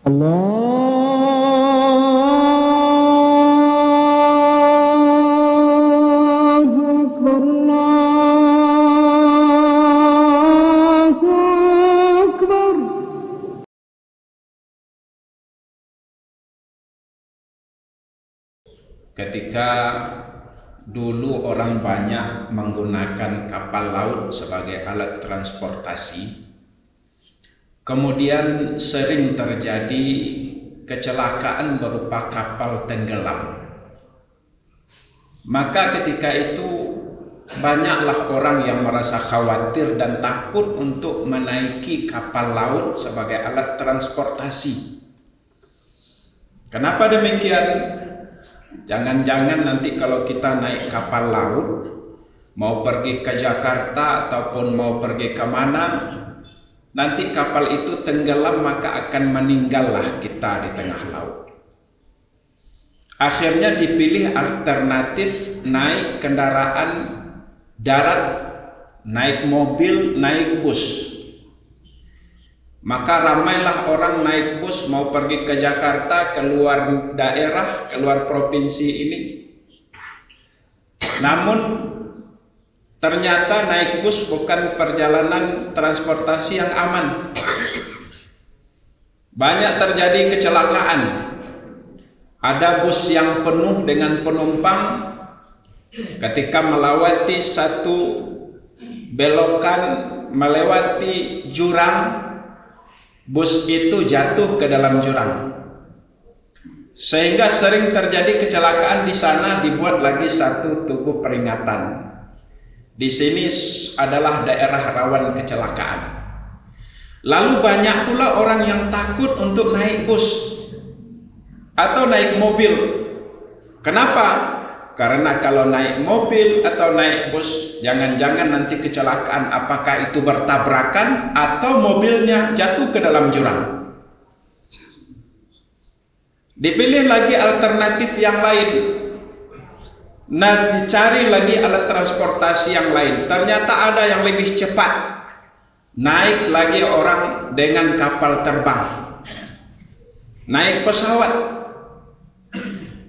Allahu Akbar, Allahu Akbar. Ketika dulu orang banyak menggunakan kapal laut sebagai alat transportasi, kemudian sering terjadi kecelakaan berupa kapal tenggelam. Maka ketika itu banyaklah orang yang merasa khawatir dan takut untuk menaiki kapal laut sebagai alat transportasi. Kenapa demikian? Jangan-jangan nanti kalau kita naik kapal laut, mau pergi ke Jakarta ataupun mau pergi ke mana, nanti kapal itu tenggelam, maka akan meninggallah kita di tengah laut. Akhirnya dipilih alternatif naik kendaraan darat, naik mobil, naik bus. Maka ramailah orang naik bus mau pergi ke Jakarta, keluar daerah, keluar provinsi ini. Namun ternyata naik bus bukan perjalanan transportasi yang aman. Banyak terjadi kecelakaan. Ada bus yang penuh dengan penumpang, ketika melewati satu belokan, melewati jurang, bus itu jatuh ke dalam jurang, sehingga sering terjadi kecelakaan. Di sana dibuat lagi satu tugu peringatan. Di sini adalah daerah rawan kecelakaan. Lalu banyak pula orang yang takut untuk naik bus atau naik mobil. Kenapa? Karena kalau naik mobil atau naik bus, jangan-jangan nanti kecelakaan, apakah itu bertabrakan atau mobilnya jatuh ke dalam jurang. Dipilih lagi alternatif yang lain. Nah, dicari lagi alat transportasi yang lain. Ternyata ada yang lebih cepat. Naik lagi orang dengan kapal terbang, naik pesawat.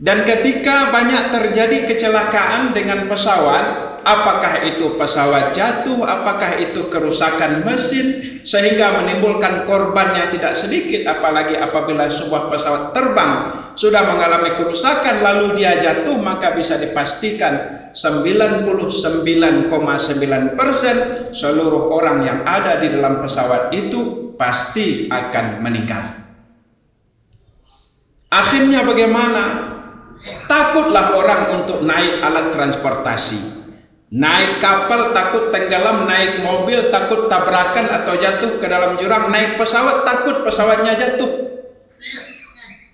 Dan ketika banyak terjadi kecelakaan dengan pesawat, apakah itu pesawat jatuh, apakah itu kerusakan mesin, sehingga menimbulkan korban yang tidak sedikit. Apalagi apabila sebuah pesawat terbang sudah mengalami kerusakan lalu dia jatuh, maka bisa dipastikan 99,9% seluruh orang yang ada di dalam pesawat itu pasti akan meninggal. Akhirnya bagaimana? Takutlah orang untuk naik alat transportasi. Naik kapal takut tenggelam, naik mobil takut tabrakan atau jatuh ke dalam jurang, naik pesawat takut pesawatnya jatuh.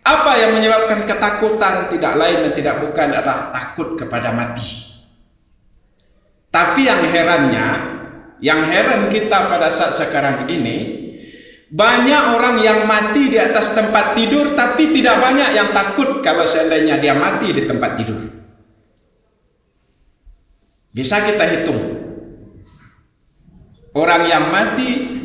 Apa yang menyebabkan ketakutan? Tidak lain dan tidak bukan adalah takut kepada mati. Tapi yang heran kita pada saat sekarang ini, banyak orang yang mati di atas tempat tidur, tapi tidak banyak yang takut kalau seandainya dia mati di tempat tidur. Bisa kita hitung orang yang mati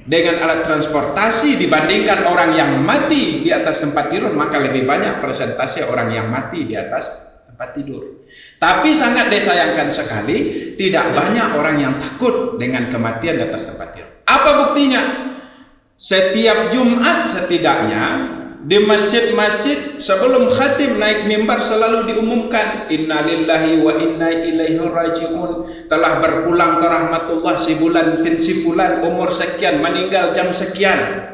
dengan alat transportasi dibandingkan orang yang mati di atas tempat tidur, maka lebih banyak persentase orang yang mati di atas tempat tidur. Tapi sangat disayangkan sekali, tidak banyak orang yang takut dengan kematian di atas tempat tidur. Apa buktinya? Setiap Jumat setidaknya di masjid-masjid sebelum khatib naik mimbar selalu diumumkan, innalillahi wa inna ilaihi raji'un, telah berpulang ke rahmatullah si bulan bin si fulan, umur sekian, meninggal jam sekian.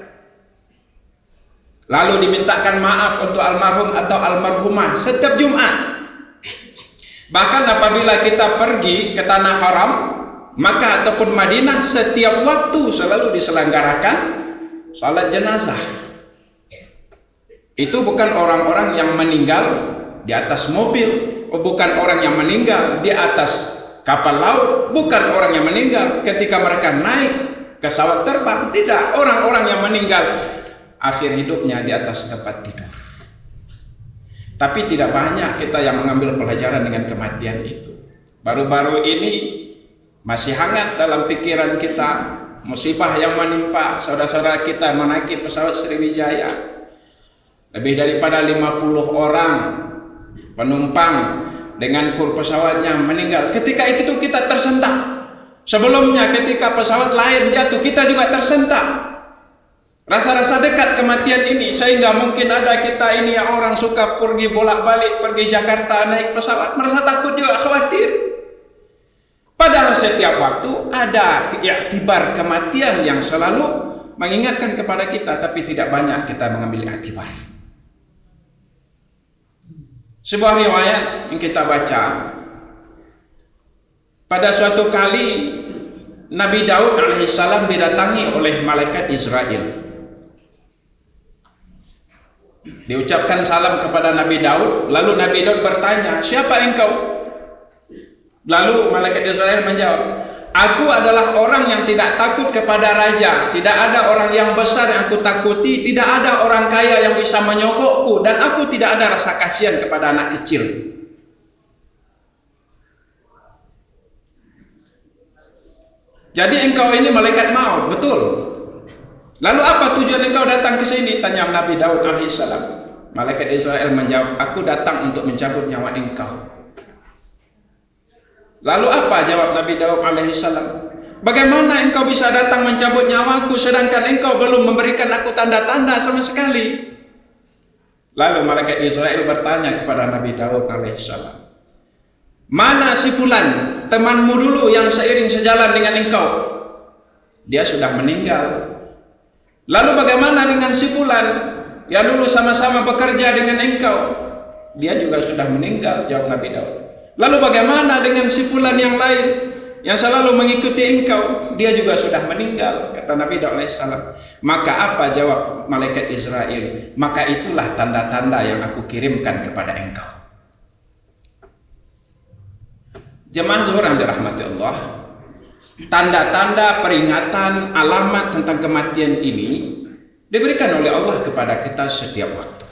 Lalu dimintakan maaf untuk almarhum atau almarhumah setiap Jumat. Bahkan apabila kita pergi ke tanah haram, Makkah ataupun Madinah, setiap waktu selalu diselenggarakan salat jenazah. Itu bukan orang-orang yang meninggal di atas mobil, bukan orang yang meninggal di atas kapal laut, bukan orang yang meninggal ketika mereka naik pesawat terbang. Tidak, orang-orang yang meninggal akhir hidupnya di atas tempat tidur. Tapi tidak banyak kita yang mengambil pelajaran dengan kematian itu. Baru-baru ini masih hangat dalam pikiran kita musibah yang menimpa saudara-saudara kita menaiki pesawat Sriwijaya. Lebih daripada 50 orang penumpang dengan kru pesawatnya meninggal. Ketika itu kita tersentak. Sebelumnya ketika pesawat lain jatuh, kita juga tersentak. Rasa-rasa dekat kematian ini, sehingga mungkin ada kita ini yang orang suka pergi bolak-balik, pergi Jakarta naik pesawat, merasa takut juga, khawatir. Padahal setiap waktu ada iktibar kematian yang selalu mengingatkan kepada kita, tapi tidak banyak kita mengambil iktibar. Sebuah riwayat yang kita baca, pada suatu kali Nabi Daud alaihissalam didatangi oleh malaikat Israel. Diucapkan salam kepada Nabi Daud, lalu Nabi Daud bertanya, "Siapa engkau?" Lalu malaikat Israel menjawab, "Aku adalah orang yang tidak takut kepada raja, tidak ada orang yang besar yang aku takuti, tidak ada orang kaya yang bisa menyokokku, dan aku tidak ada rasa kasihan kepada anak kecil." Jadi engkau ini malaikat maut, betul? Lalu apa tujuan engkau datang ke sini? Tanya Nabi Daud alaihissalam. Malaikat Israel menjawab, "Aku datang untuk mencabut nyawa engkau." Lalu apa jawab Nabi Daud alaihissalam? "Bagaimana engkau bisa datang mencabut nyawaku sedangkan engkau belum memberikan aku tanda-tanda sama sekali?" Lalu malaikat Israel bertanya kepada Nabi Daud alaihissalam, "Mana si fulan, temanmu dulu yang seiring sejalan dengan engkau? Dia sudah meninggal. Lalu bagaimana dengan si fulan yang dulu sama-sama bekerja dengan engkau? Dia juga sudah meninggal," jawab Nabi Daud. "Lalu bagaimana dengan si fulan yang lain yang selalu mengikuti engkau? Dia juga sudah meninggal," kata Nabi Daud alaihissalam. Maka apa jawab malaikat Israel? "Maka itulah tanda-tanda yang aku kirimkan kepada engkau." Jemaah zuhur yang dirahmati Allah, tanda-tanda peringatan alamat tentang kematian ini diberikan oleh Allah kepada kita setiap waktu.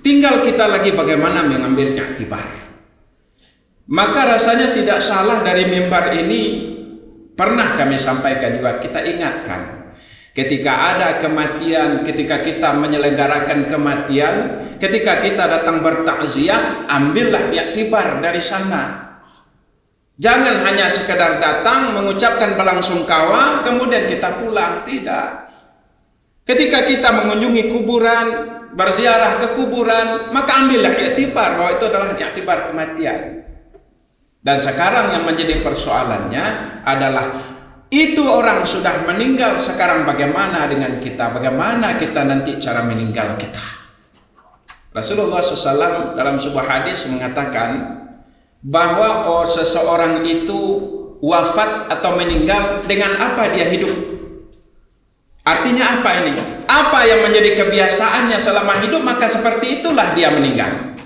Tinggal kita lagi bagaimana mengambil iktibar. Maka rasanya tidak salah dari mimbar ini pernah kami sampaikan juga, kita ingatkan. Ketika ada kematian, ketika kita menyelenggarakan kematian, ketika kita datang bertakziah, ambillah iktibar dari sana. Jangan hanya sekedar datang mengucapkan belangsungkawa kemudian kita pulang, tidak. Ketika kita mengunjungi kuburan, berziarah ke kuburan, maka ambillah iktibar bahwa itu adalah iktibar kematian. Dan sekarang yang menjadi persoalannya adalah itu orang sudah meninggal, sekarang bagaimana dengan kita? Bagaimana kita nanti cara meninggal kita? Rasulullah SAW dalam sebuah hadis mengatakan bahwa seseorang itu wafat atau meninggal dengan apa dia hidup. Artinya apa ini? Apa yang menjadi kebiasaannya selama hidup, maka seperti itulah dia meninggal.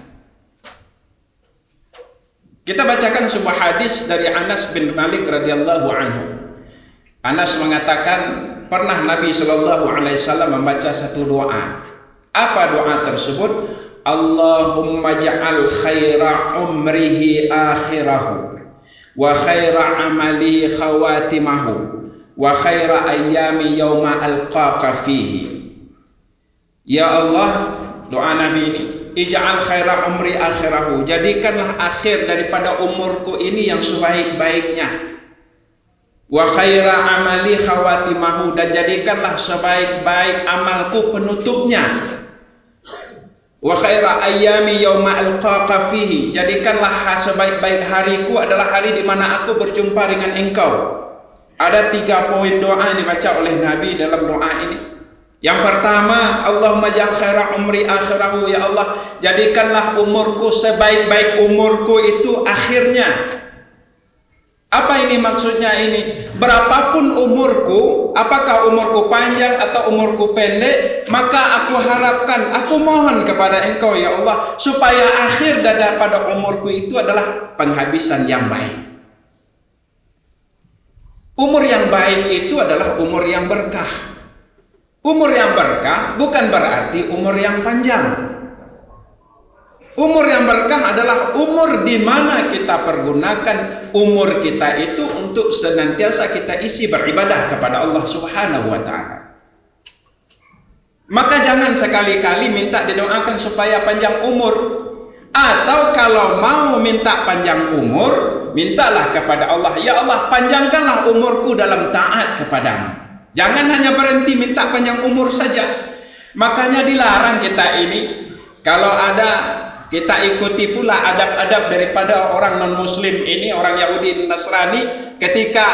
Kita bacakan sebuah hadis dari Anas bin Malik radhiyallahu anhu. Anas mengatakan pernah Nabi SAW membaca satu doa. Apa doa tersebut? Allahumma ja'al khaira umrihi akhirahu wa khaira amalihi khawatimahu wa khaira ayyami yawma alqaqa fihi. Ya Allah, doa Nabi ini, ij'al khaira umri akhirahu, jadikanlah akhir daripada umurku ini yang sebaik-baiknya. Wa khaira amali khawatimahu, dan jadikanlah sebaik-baik amalku penutupnya. Wa khaira ayyami yauma alqaqa fihi, jadikanlah sebaik-baik hariku adalah hari di mana aku berjumpa dengan engkau. Ada 3 poin doa yang dibaca oleh Nabi dalam doa ini. Yang pertama, Allahumma ja'al khaira umri akhirahu, ya Allah, jadikanlah umurku sebaik-baik umurku itu akhirnya. Apa ini maksudnya ini? Berapapun umurku, apakah umurku panjang atau umurku pendek, maka aku harapkan, aku mohon kepada engkau ya Allah, supaya akhir daripada umurku itu adalah penghabisan yang baik. Umur yang baik itu adalah umur yang berkah. Umur yang berkah bukan berarti umur yang panjang. Umur yang berkah adalah umur di mana kita pergunakan umur kita itu untuk senantiasa kita isi beribadah kepada Allah Subhanahu wa taala. Maka jangan sekali-kali minta didoakan supaya panjang umur. Atau kalau mau minta panjang umur, mintalah kepada Allah, ya Allah, panjangkanlah umurku dalam taat kepadamu. Jangan hanya berhenti minta panjang umur saja. Makanya dilarang kita ini, kalau ada, kita ikuti pula adab-adab daripada orang non-muslim ini, orang Yahudi Nasrani, ketika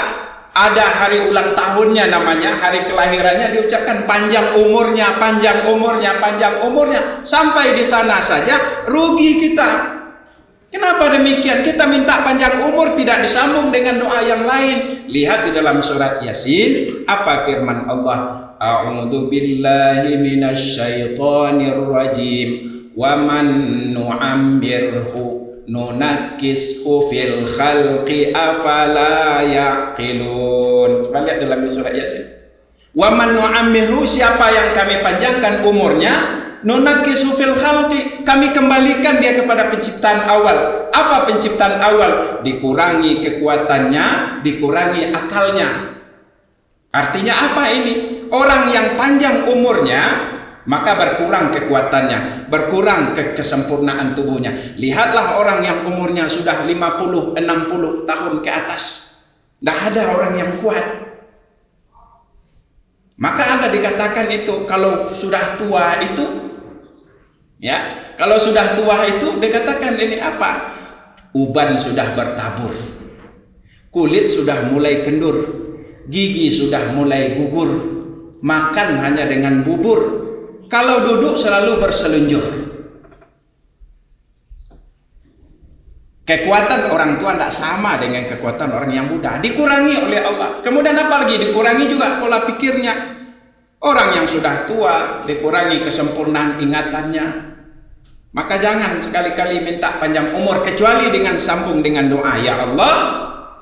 ada hari ulang tahunnya namanya, hari kelahirannya, diucapkan panjang umurnya, panjang umurnya, panjang umurnya. Sampai di sana saja rugi kita. Kenapa demikian? Kita minta panjang umur tidak disambung dengan doa yang lain. Lihat di dalam surat Yasin, apa firman Allah? A'udzu billahi minasy syaithanir rajim. Wa man nu'ammirhu nunakkishu fil khalqi afala yaqilun. Coba lihat dalam surat Yasin. Wa man nu'ammirhu, siapa yang kami panjangkan umurnya, nunakkishu fil khalqi, kami kembalikan dia kepada penciptaan awal. Apa penciptaan awal? Dikurangi kekuatannya, dikurangi akalnya. Artinya apa ini? Orang yang panjang umurnya, maka berkurang kekuatannya, berkurang kesempurnaan tubuhnya. Lihatlah orang yang umurnya sudah 50, 60 tahun ke atas, tidak ada orang yang kuat. Maka Anda dikatakan itu kalau sudah tua itu, ya, kalau sudah tua itu dikatakan ini apa? Uban sudah bertabur, kulit sudah mulai kendur, gigi sudah mulai gugur, makan hanya dengan bubur. Kalau duduk selalu berselunjur. Kekuatan orang tua tidak sama dengan kekuatan orang yang muda. Dikurangi oleh Allah. Kemudian apa lagi? Dikurangi juga pola pikirnya. Orang yang sudah tua dikurangi kesempurnaan ingatannya. Maka jangan sekali-kali minta panjang umur kecuali dengan sambung dengan doa, ya Allah,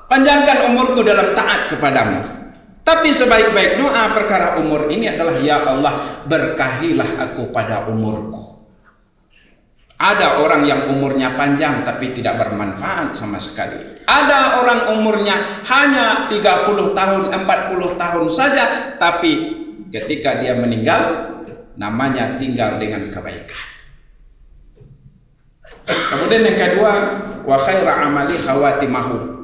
panjangkan umurku dalam taat kepadamu. Tapi sebaik-baik doa perkara umur ini adalah, ya Allah, berkahilah aku pada umurku. Ada orang yang umurnya panjang tapi tidak bermanfaat sama sekali. Ada orang umurnya hanya 30 tahun, 40 tahun saja, tapi ketika dia meninggal, namanya tinggal dengan kebaikan. Kemudian yang kedua, wa khaira amali khawatimahu.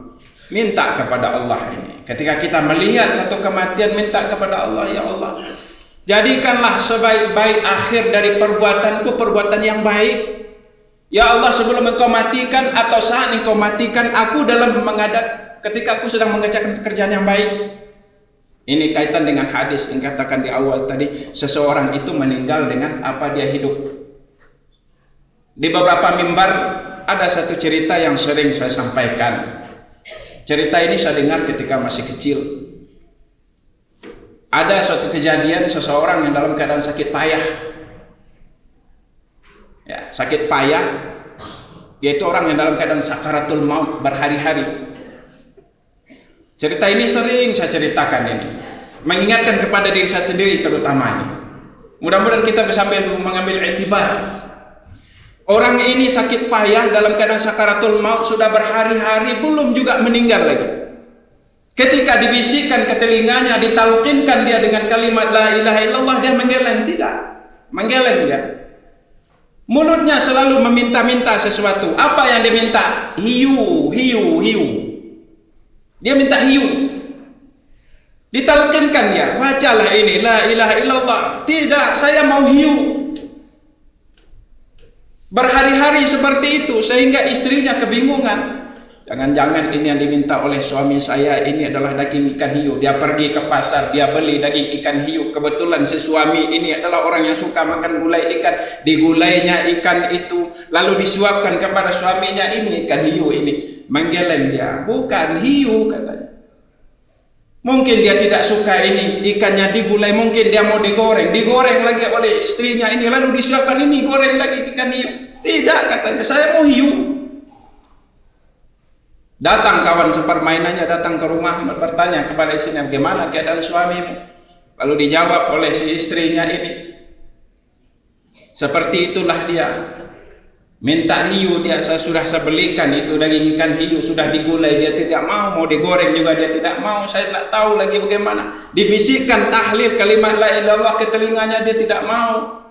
Minta kepada Allah ini. Ketika kita melihat satu kematian, minta kepada Allah, ya Allah, jadikanlah sebaik-baik akhir dari perbuatanku perbuatan yang baik. Ya Allah, sebelum engkau matikan atau saat engkau matikan aku dalam menghadap, ketika aku sedang mengerjakan pekerjaan yang baik. Ini kaitan dengan hadis yang katakan di awal tadi, seseorang itu meninggal dengan apa dia hidup. Di beberapa mimbar ada satu cerita yang sering saya sampaikan. Cerita ini saya dengar ketika masih kecil. Ada suatu kejadian seseorang yang dalam keadaan sakit payah. Ya, sakit payah, yaitu orang yang dalam keadaan sakaratul maut berhari-hari. Cerita ini sering saya ceritakan ini, mengingatkan kepada diri saya sendiri terutama ini. Mudah-mudahan kita bisa mengambil iktibar. Orang ini sakit payah dalam keadaan sakaratul maut sudah berhari-hari, belum juga meninggal lagi. Ketika dibisikkan ke telinganya, ditalqinkan dia dengan kalimat la ilaha illallah, dia menggeleng. Tidak, menggeleng dia. Mulutnya selalu meminta-minta sesuatu. Apa yang diminta? Hiu, hiu, hiu. Dia minta hiu. Ditalqinkan dia, bacalah ini la ilaha illallah. Tidak, saya mau hiu. Berhari-hari seperti itu sehingga istrinya kebingungan. Jangan-jangan ini yang diminta oleh suami saya ini adalah daging ikan hiu. Dia pergi ke pasar, dia beli daging ikan hiu. Kebetulan si suami ini adalah orang yang suka makan gulai ikan. Digulainya ikan itu lalu disuapkan kepada suaminya, ini ikan hiu ini. Menggeleng dia, bukan hiu katanya. Mungkin dia tidak suka ini ikannya digulai, mungkin dia mau digoreng lagi oleh istrinya ini, lalu disuapkan ini goreng lagi ikan hiu. Tidak, katanya, saya mau hiu. Datang kawan sepermainannya, datang ke rumah bertanya kepada istrinya, bagaimana keadaan suamimu? Lalu dijawab oleh si istrinya ini, seperti itulah dia. Minta hiu dia, saya belikan itu daging ikan hiu sudah digulai, dia tidak mau digoreng juga dia tidak mau. Saya tak tahu lagi bagaimana. Dibisikkan tahlil kalimat la ilaha illallah ke telinganya, dia tidak mau.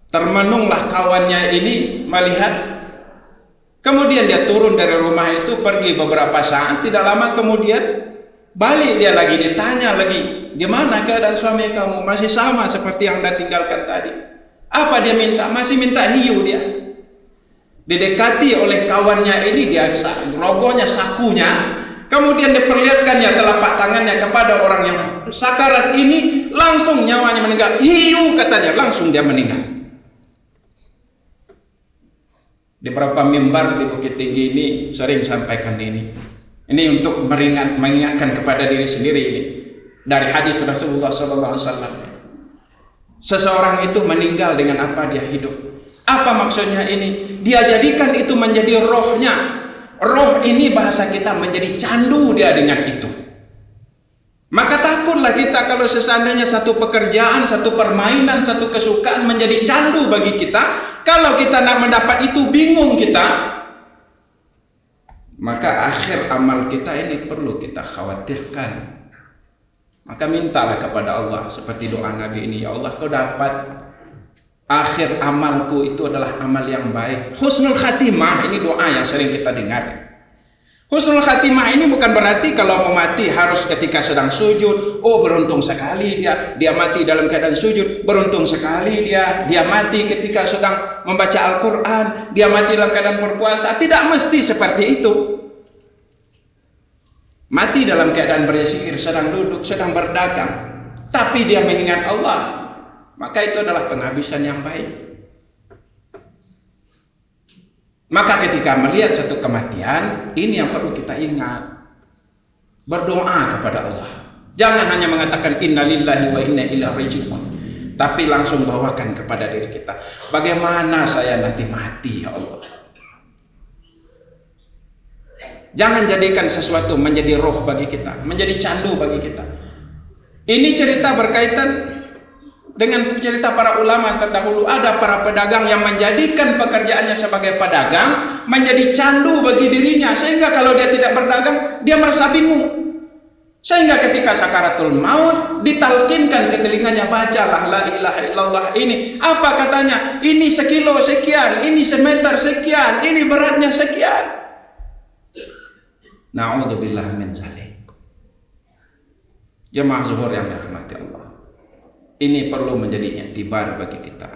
Termenunglah kawannya ini melihat. Kemudian dia turun dari rumah itu, pergi beberapa saat, tidak lama kemudian balik dia lagi, ditanya lagi, gimana keadaan suami kamu? Masih sama seperti yang Anda tinggalkan tadi. Apa dia minta? Masih minta hiu dia. Didekati oleh kawannya ini, dia rogohnya sakunya, kemudian diperlihatkannya telapak tangannya kepada orang yang sakarat ini, langsung nyawanya meninggal. Hiu katanya, langsung dia meninggal. Di beberapa mimbar di Bukit Tinggi ini sering sampaikan ini. Ini untuk mengingatkan kepada diri sendiri ini. Dari hadis Rasulullah SAW. Seseorang itu meninggal dengan apa dia hidup. Apa maksudnya ini? Dia jadikan itu menjadi rohnya. Roh ini bahasa kita menjadi candu dia dengan itu. Maka takutlah kita kalau seandainya satu pekerjaan, satu permainan, satu kesukaan menjadi candu bagi kita. Kalau kita nak mendapat itu bingung kita. Maka akhir amal kita ini perlu kita khawatirkan. Maka mintalah kepada Allah seperti doa Nabi ini, ya Allah, kau dapat akhir amalku itu adalah amal yang baik. Husnul khatimah ini doa yang sering kita dengar. Husnul khatimah ini bukan berarti kalau mau mati harus ketika sedang sujud. Oh, beruntung sekali dia mati dalam keadaan sujud. Beruntung sekali dia mati ketika sedang membaca Al-Quran. Dia mati dalam keadaan berpuasa. Tidak mesti seperti itu. Mati dalam keadaan berzikir, sedang duduk, sedang berdagang, tapi dia mengingat Allah, maka itu adalah penghabisan yang baik. Maka ketika melihat satu kematian, ini yang perlu kita ingat. Berdoa kepada Allah. Jangan hanya mengatakan innalillahi wa inna ilaihi raji'un, tapi langsung bawakan kepada diri kita. Bagaimana saya nanti mati, ya Allah? Jangan jadikan sesuatu menjadi roh bagi kita, menjadi candu bagi kita. Ini cerita berkaitan dengan cerita para ulama terdahulu. Ada para pedagang yang menjadikan pekerjaannya sebagai pedagang menjadi candu bagi dirinya, sehingga kalau dia tidak berdagang, dia merasa bingung. Sehingga ketika sakaratul maut ditalkinkan ke telinganya, bacalah la ilaha illallah ini. Apa katanya? Ini sekilo sekian, ini semeter sekian, ini beratnya sekian. Na'udzubillah min zalik. Jemaah zuhur yang dirahmati Allah, ini perlu menjadi iktibar bagi kita.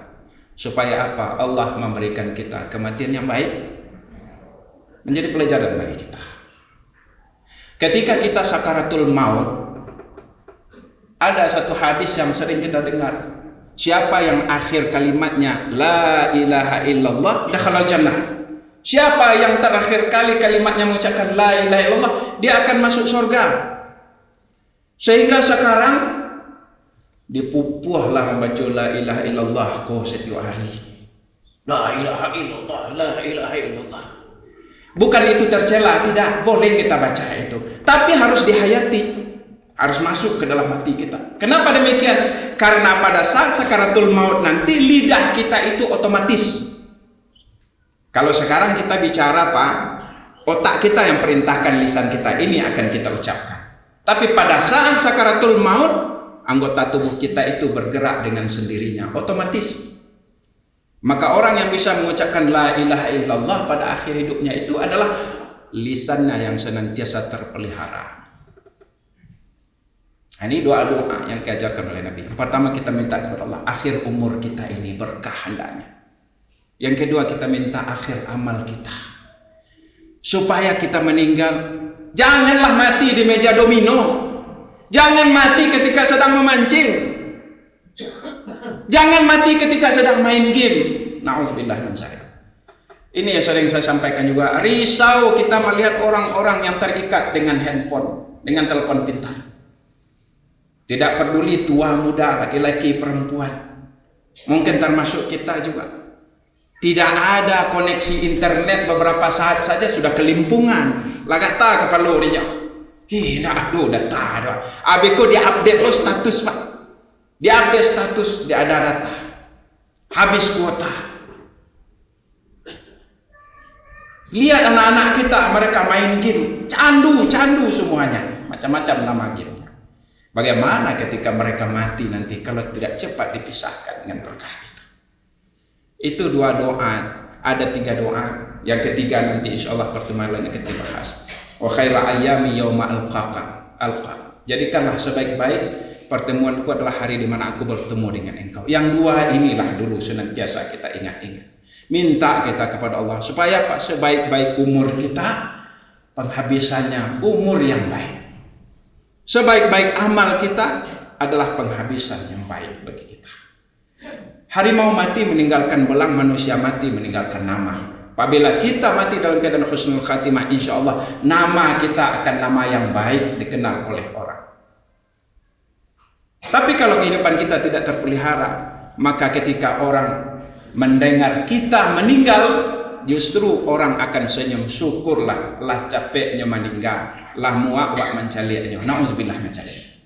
Supaya apa? Allah memberikan kita kematian yang baik, menjadi pelajaran bagi kita. Ketika kita sakaratul maut, ada satu hadis yang sering kita dengar. Siapa yang akhir kalimatnya la ilaha illallah dakhalal jannah. Siapa yang terakhir kali kalimatnya mengucapkan la ilaha illallah, dia akan masuk surga. Sehingga sekarang dipupuhlah membaca la ilaha illallah kau setiap hari. La ilaha illallah, la ilaha illallah. Bukan itu tercela, tidak, boleh kita baca itu. Tapi harus dihayati, harus masuk ke dalam hati kita. Kenapa demikian? Karena pada saat sakaratul maut nanti lidah kita itu otomatis. Kalau sekarang kita bicara Pak, otak kita yang perintahkan lisan kita ini akan kita ucapkan. Tapi pada saat sakaratul maut, anggota tubuh kita itu bergerak dengan sendirinya, otomatis. Maka orang yang bisa mengucapkan la ilaha illallah pada akhir hidupnya itu adalah lisannya yang senantiasa terpelihara. Ini doa-doa yang diajarkan oleh Nabi. Pertama kita minta kepada Allah, akhir umur kita ini berkah hendaknya. Yang kedua kita minta akhir amal kita, supaya kita meninggal janganlah mati di meja domino, jangan mati ketika sedang memancing, jangan mati ketika sedang main game. Na'udzubillah min dzalik. Ini yang sering saya sampaikan juga. Risau kita melihat orang-orang yang terikat dengan handphone, dengan telepon pintar. Tidak peduli tua muda, laki-laki perempuan, mungkin termasuk kita juga. Tidak ada koneksi internet beberapa saat saja sudah kelimpungan. Lagata kepala dia. Nak aduh data ada. Abeko dia update lo status Pak. Dia update status dia ada data. Habis kuota. Lihat anak-anak kita, mereka main game, candu semuanya, macam-macam nama game. Bagaimana ketika mereka mati nanti kalau tidak cepat dipisahkan dengan perkara itu? Itu dua doa, ada 3 doa. Yang ketiga nanti insya Allah pertemuan lain kita bahas. Wa khairu ayyami yauma alqa. Jadikanlah sebaik-baik pertemuanku adalah hari di mana aku bertemu dengan engkau. Yang dua inilah dulu senantiasa kita ingat-ingat. Minta kita kepada Allah supaya apa? Sebaik-baik umur kita, penghabisannya umur yang baik. Sebaik-baik amal kita adalah penghabisan yang baik bagi kita. Harimau mati meninggalkan belang, manusia mati meninggalkan nama. Apabila kita mati dalam keadaan husnul khatimah, insya Allah nama kita akan nama yang baik dikenal oleh orang. Tapi kalau kehidupan kita tidak terpelihara, maka ketika orang mendengar kita meninggal, justru orang akan senyum, syukurlah lah capeknya meninggal, lah muak wak mencaliaknya. Nauzubillah mencaliak.